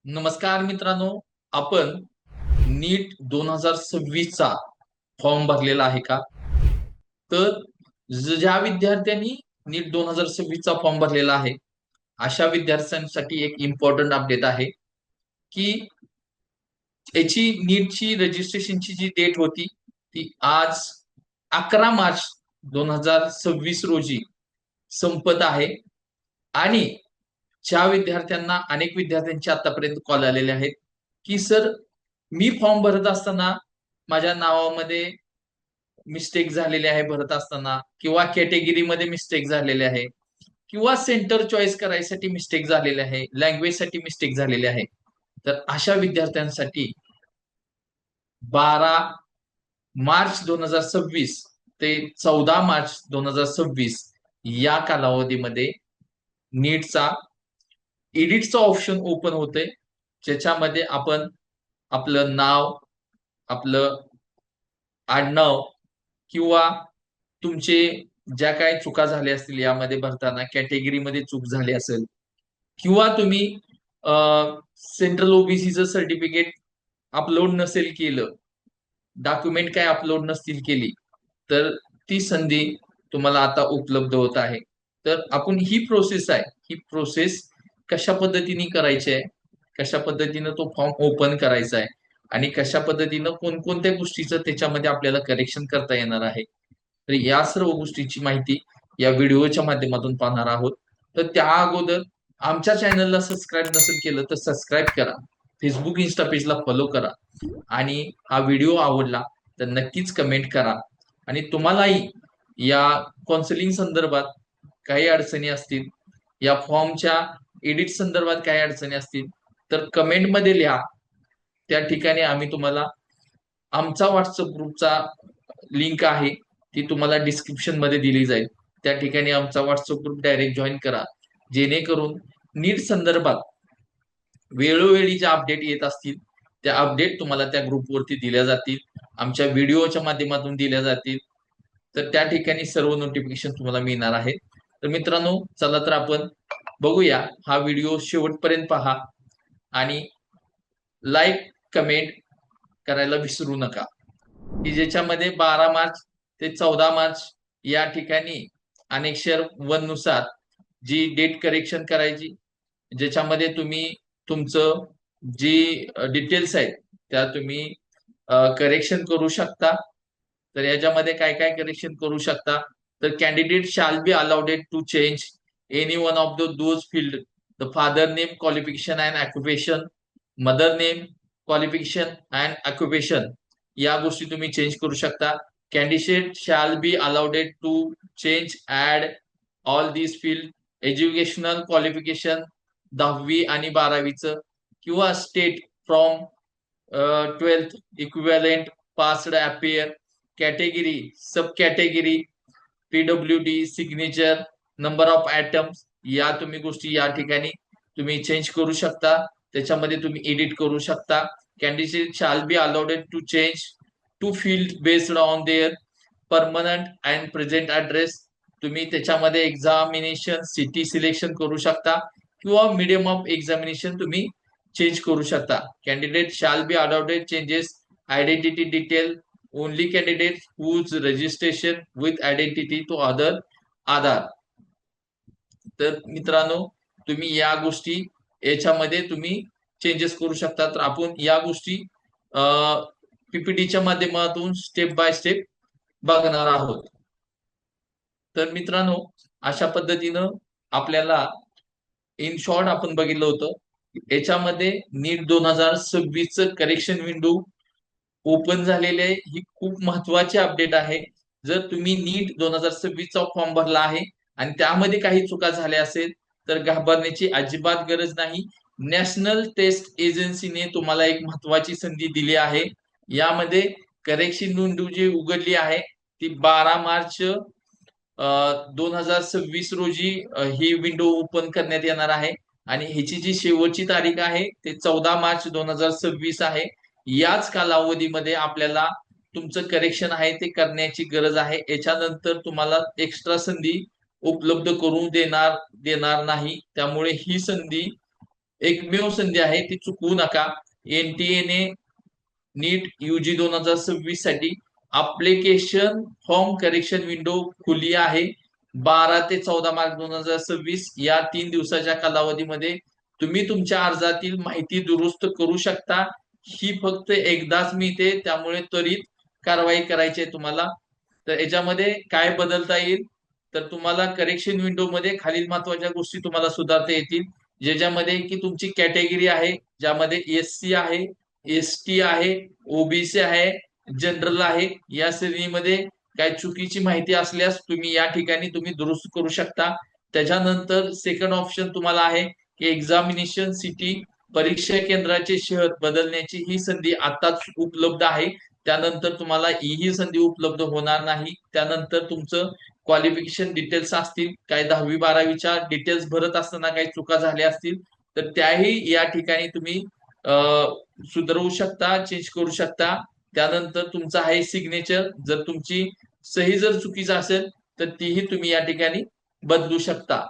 नमस्कार मित्रांनो, आपण नीट 2026 चा फॉर्म भरलेला आहे का? तर ज्या विद्यार्थ्यांनी नीट 2026 चा फॉर्म भरलेला आहे, अशा विद्यार्थ्यांसाठी एक इम्पॉर्टंट अपडेट आहे की याची नीटची रजिस्ट्रेशनची जी डेट होती ती आज 11 मार्च 2026 रोजी संपत आहे. आणि ज्या विद्यार्थ्यांना अनेक विद्यार्थ्यांचे आतापर्यंत कॉल आलेले आहेत की सर, मी फॉर्म भरत असताना माझ्या नावामध्ये मिस्टेक झालेली आहे भरत असताना, किंवा कॅटेगरीमध्ये मिस्टेक झालेले आहे, किंवा सेंटर चॉईस करायसाठी मिस्टेक झालेले आहे, लँग्वेजसाठी मिस्टेक झालेली आहे. तर अशा विद्यार्थ्यांसाठी 12 मार्च 2026 ते 14 मार्च 2026 या कालावधीमध्ये नीटचा एडिटचं ऑप्शन ओपन होतंय, ज्याच्यामध्ये आपण आपलं नाव, आपलं आडनाव, किंवा तुमचे ज्या काही चुका झाल्या असतील यामध्ये भरताना, कॅटेगरीमध्ये चूक झाली असेल, किंवा तुम्ही सेंट्रल ओबीसीचं सर्टिफिकेट अपलोड नसेल केलं, डॉक्युमेंट काय अपलोड नसतील केली, तर ती संधी तुम्हाला आता उपलब्ध होत आहे. तर आपण ही प्रोसेस आहे, ही प्रोसेस कशा पद्धतीने करायची आहे, कशा पद्धतीनं तो फॉर्म ओपन करायचा आहे, आणि कशा पद्धतीनं कोणकोणत्या गोष्टीचं त्याच्यामध्ये आपल्याला करेक्शन करता येणार आहे, तर या सर्व गोष्टीची माहिती या व्हिडिओच्या माध्यमातून पाहणार आहोत. तर त्या अगोदर आमच्या चॅनलला सबस्क्राईब नसेल केलं तर सबस्क्राईब करा, फेसबुक इन्स्टा पेजला फॉलो करा, आणि हा व्हिडिओ आवडला तर नक्कीच कमेंट करा. आणि तुम्हालाही या काउन्सिलिंग संदर्भात काही अडचणी असतील, या फॉर्मच्या एडिट संदर्भात काही अडचणी असतील, तर कमेंटमध्ये लिहा. त्या ठिकाणी आम्ही तुम्हाला आमचा व्हॉट्सअप ग्रुपचा लिंक आहे, ती तुम्हाला डिस्क्रिप्शन मध्ये दिली जाईल. त्या ठिकाणी आमचा व्हॉट्सअप ग्रुप डायरेक्ट जॉईन करा, जेणेकरून नीट संदर्भात वेळोवेळी ज्या अपडेट येत असतील त्या अपडेट तुम्हाला त्या ग्रुपवरती दिल्या जातील, आमच्या व्हिडिओच्या माध्यमातून दिल्या जातील. तर त्या ठिकाणी सर्व नोटिफिकेशन तुम्हाला मिळणार आहे. तर मित्रांनो, चला तर आपण बघूया. हा व्हिडिओ शेवटपर्यंत पहा आणि लाईक, कमेंट करायला विसरू नका, की ज्याच्यामध्ये 12 मार्च ते 14 मार्च या ठिकाणी अनेक्षर 1 नुसार जी डेट करेक्शन करायची, ज्याच्यामध्ये तुम्ही तुमचं जी डिटेल्स आहेत त्या तुम्ही करेक्शन करू शकता. तर याच्यामध्ये काय काय करेक्शन करू शकता, तर candidate shall be allowed to change any one of those field, the father name, qualification and occupation, mother name, qualification and occupation, या गोष्टी तुम्ही चेंज करू शकता. Candidate shall be allowed to change add all this field, educational qualification 10वी आणि 12वीचं, किंवा state from 12th equivalent passed appear, category, sub category, PWD, signature, number of attempts, या तुम्ही गोष्टी या ठिकाणी तुम्ही चेंज करू शकता. त्याच्यामध्ये तुम्ही एडिट करू शकता. Candidate shall be allowed to change to field based on their permanent and present address, तुम्ही त्याच्यामध्ये एक्झामिनेशन सिटी सिलेक्शन करू शकता, किंवा मीडियम ऑफ एक्झामिनेशन तुम्ही चेंज करू शकता. Candidate shall be allowed changes identity detail only candidate whose registration with identity to other Aadhaar. तर मित्रांनो, तुम्ही या गोष्टी याच्यामध्ये तुम्ही चेंजेस करू शकता. तर आपण या गोष्टी पीपीटीच्या माध्यमातून स्टेप बाय स्टेप बघणार आहोत. तर मित्रांनो, अशा पद्धतीनं आपल्याला इन शॉर्ट आपण बघितलं होतं. याच्यामध्ये नीट 2026 च करेक्शन विंडो ओपन झालेले आहे. ही खूप महत्वाची अपडेट आहे. जर तुम्ही नीट 2026 चा फॉर्म भरला आहे आणि त्यामध्ये काही चुका झाल्या असेल तर घाबरण्याची अजिबात गरज नाही. नॅशनल टेस्ट एजन्सीने तुम्हाला एक महत्वाची संधी दिली आहे. यामध्ये करेक्शन विंडो जी उघडली आहे ती 12 मार्च 2026 रोजी ही विंडो ओपन करण्यात येणार आहे, आणि ह्याची जी शेवटची तारीख आहे ते 14 मार्च 2026 आहे. याच कालावधीमध्ये आपल्याला तुमचं करेक्शन आहे ते करण्याची गरज आहे. याच्यानंतर तुम्हाला एक्स्ट्रा संधी उपलब्ध करून देणार नाही. त्यामुळे ही संधी एकमेव संधी आहे, ती चुकवू नका. एनटीएने नीट युजी 2026 साठी अप्लिकेशन फॉर्म करेक्शन विंडो खुली आहे. 12 ते 14 मार्च 2026 या 3 दिवसाच्या कालावधीमध्ये तुम्ही तुमच्या अर्जातील माहिती दुरुस्त करू शकता. ही फक्त एकदाच मिळते, त्यामुळे त्वरित कारवाई करायची आहे तुम्हाला. तर याच्यामध्ये काय बदलता येईल, तर तुम्हाला करेक्शन विंडो मध्ये खालील महत्वाच्या गोष्टी तुम्हाला सुधारता येतील. ज्याच्यामध्ये की तुमची कॅटेगरी आहे, ज्यामध्ये एससी आहे, एसटी आहे, ओबीसी आहे, जनरल आहे, या श्रेणीमध्ये काय चुकीची माहिती असल्यास तुम्ही या ठिकाणी तुम्ही दुरुस्त करू शकता. त्याच्यानंतर सेकंड ऑप्शन तुम्हाला आहे की एक्झामिनेशन सिटी, परीक्षा केंद्राचे शहर बदलण्याची ही संधी आताच उपलब्ध आहे. त्यानंतर तुम्हाला ही संधी उपलब्ध होणार नाही. त्यानंतर तुमचं क्वालिफिकेशन डिटेल्स असतील, काय 10वी 12वीच्या डिटेल्स भरत असताना काही चुका झाल्या असतील तर त्याही या ठिकाणी तुम्ही सुधारवू शकता, चेंज करू शकता. त्यानंतर तुमचं आहे सिग्नेचर, जर तुमची सही जर चुकीची असेल तर तीही तुम्ही या ठिकाणी बदलू शकता.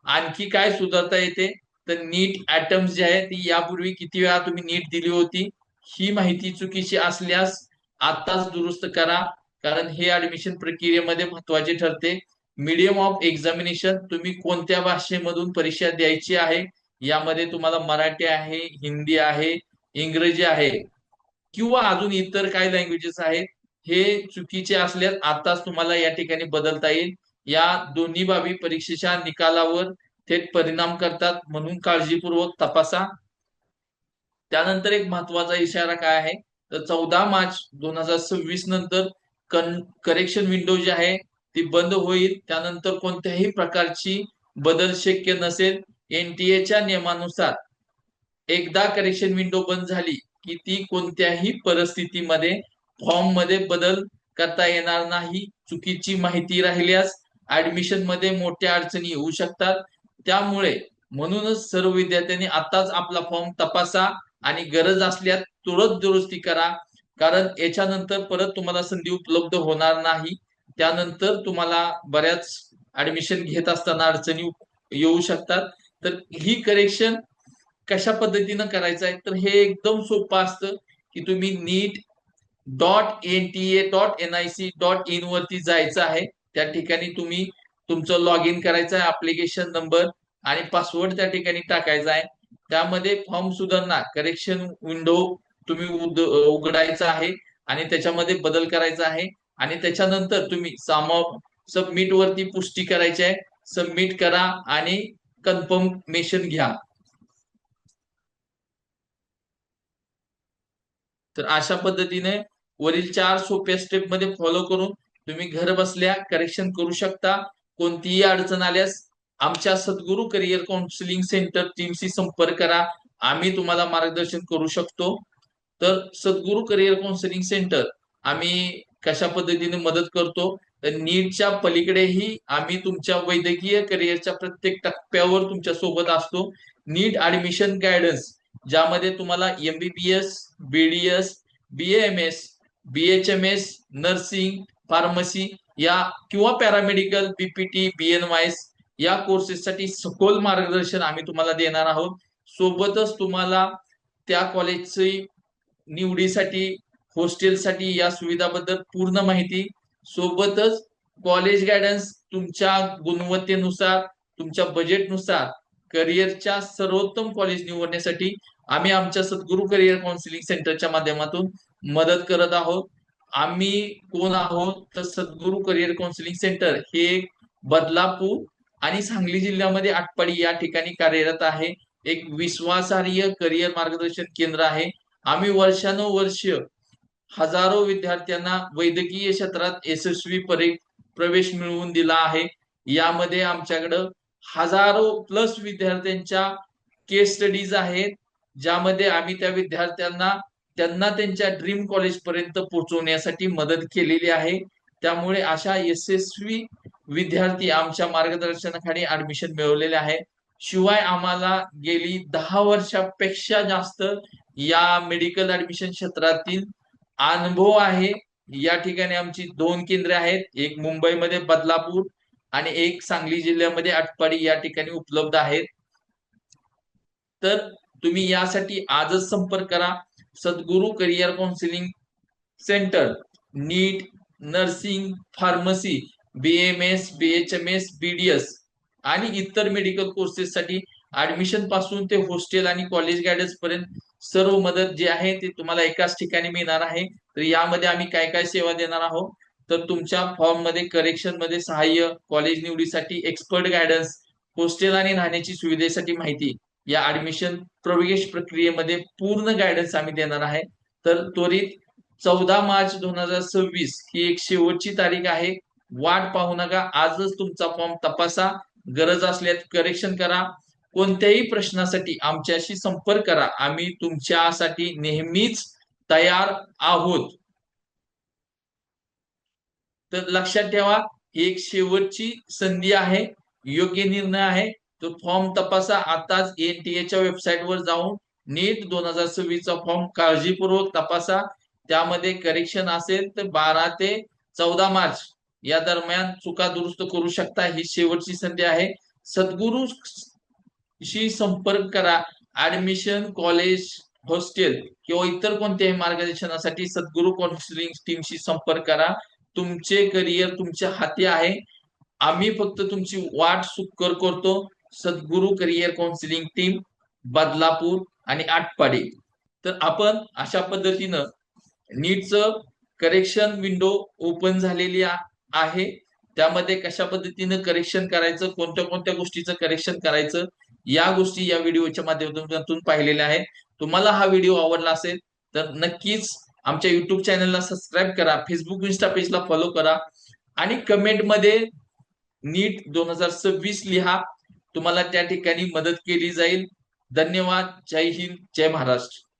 आणखी काय सुधारता येते, तर नीट अटेम्प्ट जे आहे ती यापूर्वी किती वेळा तुम्ही नीट दिली होती ही माहिती चुकीची असल्यास आताच दुरुस्त करा, कारण हे ऍडमिशन प्रक्रियेमध्ये महत्वाचे ठरते. मीडियम ऑफ एक्झामिनेशन, तुम्ही कोणत्या भाषेमधून परीक्षा द्यायची आहे, यामध्ये तुम्हाला मराठी आहे, हिंदी आहे, इंग्रजी आहे किंवा अजून इतर काही लँग्वेजेस आहेत, हे चुकीचे असल्यास आताच तुम्हाला या ठिकाणी बदलता येईल. या दोन्ही बाबी परीक्षेच्या निकालावर थेट परिणाम करतात, म्हणून काळजीपूर्वक तपासा. त्यानंतर एक महत्वाचा इशारा काय आहे, तर 14 मार्च 2026 नंतर करेक्शन विंडो जी आहे ती बंद होईल. त्यानंतर कोणत्याही प्रकारची बदल शक्य नसेल. एनटीएच्या नियमानुसार एकदा करेक्शन विंडो बंद झाली की ती कोणत्याही परिस्थितीमध्ये फॉर्म मध्ये बदल करता येणार नाही. चुकीची माहिती राहिल्यास ऍडमिशन मध्ये मोठ्या अडचणी येऊ शकतात. त्यामुळे म्हणूनच सर्व विद्यार्थ्यांनी आताच आपला फॉर्म तपासा आणि गरज असल्यास तुरंत दुरुस्ती करा, कारण याच्यानंतर परत तुम्हाला संधी उपलब्ध होणार नाही. त्यानंतर तुम्हाला बऱ्याच ऍडमिशन घेत असताना अडचणी येऊ शकतात. तर ही करेक्शन कशा पद्धतीनं करायचं आहे, तर हे एकदम सोपं असतं की तुम्ही NEET.NTA.NIC.in वरती जायचं आहे. त्या ठिकाणी तुम्ही तुमचं लॉग इन करायचं आहे, अप्लिकेशन नंबर आणि पासवर्ड त्या ठिकाणी टाकायचा आहे. त्यामध्ये फॉर्म सुधारणा करेक्शन विंडो तुम्ही उघडायचा आहे आणि त्याच्यामध्ये बदल करायचा आहे. आणि त्याच्यानंतर तुम्ही सबमिट वरती पुष्टी करायची आहे. सबमिट करा आणि कन्फर्मेशन घ्या. तर अशा पद्धतीने वरील 4 सोप्या स्टेप मध्ये फॉलो करून तुम्ही घर बसल्या करेक्शन करू शकता. कोणतीही अडचण आल्यास आमच्या सद्गुरू करिअर काउन्सिलिंग सेंटर टीमशी संपर्क करा, आम्ही तुम्हाला मार्गदर्शन करू शकतो. तर सद्गुरू करिअर काउन्सिलिंग सेंटर आम्ही कशा पद्धतीने मदत करतो, तर नीटच्या पलीकडेही आम्ही तुमच्या वैद्यकीय करिअरच्या प्रत्येक टप्प्यावर तुमच्या सोबत असतो. नीट ऍडमिशन गायडन्स, ज्यामध्ये तुम्हाला MBBS, BDS, BAMS, BHMS, nursing, pharmacy या किंवा पॅरामेडिकल, BPT, BNYS या कोर्सेससाठी सखोल मार्गदर्शन आम्ही तुम्हाला देणार आहोत. सोबतच तुम्हाला त्या कॉलेजची निवडीसाठी, हॉस्टेलसाठी या सुविधाबद्दल पूर्ण माहिती, सोबतच कॉलेज गायडन्स तुमच्या गुणवत्तेनुसार, तुमच्या बजेटनुसार करिअरच्या सर्वोत्तम कॉलेज निवडण्यासाठी आम्ही आमच्या सद्गुरू करिअर काउन्सिलिंग सेंटरच्या माध्यमातून मदत करत आहोत. आम्ही कोण आहोत, तर सद्गुरू करिअर काउन्सिलिंग सेंटर हे बदलापूर आणि सांगली जिल्ह्यामध्ये आटपाडी या ठिकाणी कार्यरत आहे. एक विश्वासार्ह करिअर मार्गदर्शन केंद्र आहे. आम्ही वर्षानुवर्ष हजारो विद्यार्थ्यांना वैद्यकीय क्षेत्रात यशस्वी प्रवेश मिळवून दिला आहे. यामध्ये आमच्याकडं हजारो प्लस विद्यार्थ्यांच्या केस स्टडीज आहेत, ज्यामध्ये आम्ही त्या विद्यार्थ्यांना त्यांना त्यांच्या ड्रीम कॉलेज पर्यंत पोहोचवण्यासाठी मदत केलेली आहे. त्यामुळे अशा यशस्वी विद्यार्थी आमच्या मार्गदर्शनाखाली ऍडमिशन मिळवलेले आहे. शिवाय आम्हाला गेली 10 वर्षापेक्षा जास्त या मेडिकल ऍडमिशन क्षेत्रातील अनुभव आहे. या ठिकाणी आमची 2 केंद्रे आहेत, एक मुंबईमध्ये बदलापूर आणि एक सांगली जिल्ह्यामध्ये आटपाडी या ठिकाणी उपलब्ध आहेत. तर तुम्ही यासाठी आजच संपर्क करा. Sadguru career counselling centre, NEET, nursing, pharmacy, BMS, BHMS, BDS आणि इतर मेडिकल कोर्सेससाठी ऍडमिशन पासून ते हॉस्टेल आणि कॉलेज गायडन्स पर्यंत सर्व मदत जी आहे ती तुम्हाला एकाच ठिकाणी मिळणार आहे. तर यामध्ये आम्ही काय काय सेवा देणार आहोत, तर तुमच्या फॉर्म मध्ये करेक्शन मध्ये सहाय्य, कॉलेज निवडीसाठी एक्सपर्ट गायडन्स, हॉस्टेल आणि राहण्याची सुविधेसाठी माहिती, या ऍडमिशन प्रवेश प्रक्रियेमध्ये पूर्ण गायडन्स आम्ही देणार आहे. तर त्वरित 14 मार्च 2026 ही एक शेवटची तारीख आहे. वाट पाहू नका, आजच तुमचा फॉर्म तपासा, गरज असल्यास करेक्शन करा. कोणत्याही प्रश्नासाठी आमच्याशी संपर्क करा, आम्ही तुमच्यासाठी नेहमीच तयार आहोत. तर लक्षात ठेवा, ही एक शेवटची संधी आहे, योग्य निर्णय आहे. तो फॉर्म तपासा आताच. NTA वेबसाईटवर जाऊन नीट 2026 चा फॉर्म काळजीपूर्वक तपासा. त्यामध्ये करेक्शन असेल तर 12 ते 14 मार्च या दरम्यान चुका दुरुस्त करू शकता. ही शेवटची संधी आहे. सद्गुरू शी संपर्क करा. ऍडमिशन, कॉलेज, हॉस्टेल किंवा इतर कोणत्याही मार्गदर्शनासाठी सद्गुरू काउन्सिलिंग टीमशी संपर्क करा. तुमचे करिअर तुमच्या हाती आहे. आम्ही फक्त तुमची वाट सुकर करतो. सद्गुरू करिअर काउन्सिलिंग टीम, बदलापूर आणि आटपाडी. तर आपण अशा पद्धतीनं नीटचं करेक्शन विंडो ओपन झालेली आहे. त्यामध्ये कशा पद्धतीनं करेक्शन करायचं, कोणत्या कोणत्या गोष्टीचं करेक्शन करायचं, या गोष्टी या व्हिडिओच्या माध्यमातून पाहिलेल्या आहेत. तुम्हाला हा व्हिडिओ आवडला असेल तर नक्कीच आमच्या युट्यूब चॅनलला सबस्क्राईब करा, फेसबुक इंस्टा पेजला फॉलो करा आणि कमेंटमध्ये नीट 2026 लिहा. तुम्हाला त्या ठिकाणी मदत केली जाईल. धन्यवाद. जय हिंद, जय महाराष्ट्र.